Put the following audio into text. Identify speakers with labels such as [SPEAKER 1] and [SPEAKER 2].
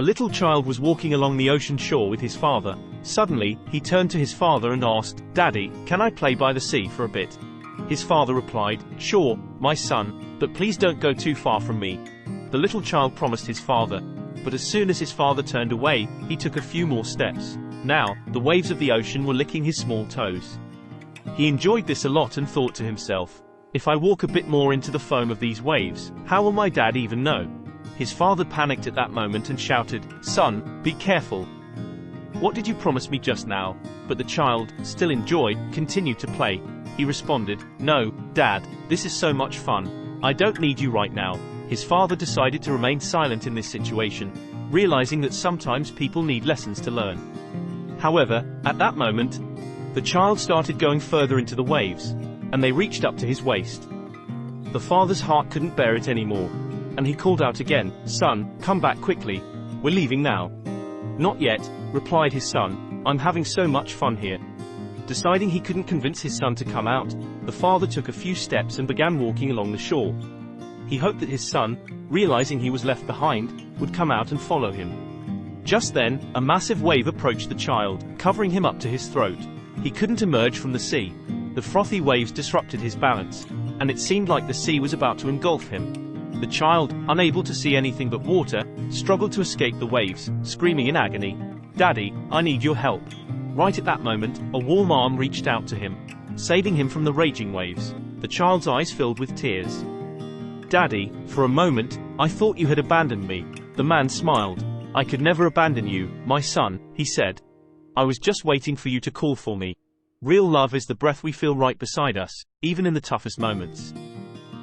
[SPEAKER 1] A little child was walking along the ocean shore with his father. Suddenly, he turned to his father and asked, "Daddy, can I play by the sea for a bit?" His father replied, "Sure, my son, but please don't go too far from me." The little child promised his father, but as soon as his father turned away, he took a few more steps. Now, the waves of the ocean were licking his small toes. He enjoyed this a lot and thought to himself, "If I walk a bit more into the foam of these waves, how will my dad even know?" His father panicked at that moment and shouted, "Son, be careful. What did you promise me just now?" But the child, still in joy, continued to play. He responded, "No, Dad, this is so much fun. I don't need you right now." His father decided to remain silent in this situation, realizing that sometimes people need lessons to learn. However, at that moment, the child started going further into the waves, and they reached up to his waist. The father's heart couldn't bear it anymore, and he called out again, "Son, come back quickly. We're leaving now." "Not yet," replied his son. "I'm having so much fun here." Deciding he couldn't convince his son to come out, the father took a few steps and began walking along the shore. He hoped that his son, realizing he was left behind, would come out and follow him. Just then, a massive wave approached the child, covering him up to his throat. He couldn't emerge from the sea. The frothy waves disrupted his balance, and it seemed like the sea was about to engulf him. The child, unable to see anything but water, struggled to escape the waves, screaming in agony, "Daddy, I need your help." Right at that moment, a warm arm reached out to him, saving him from the raging waves. The child's eyes filled with tears. "Daddy, for a moment, I thought you had abandoned me." The man smiled. "I could never abandon you, my son," he said. "I was just waiting for you to call for me." Real love is the breath we feel right beside us, even in the toughest moments.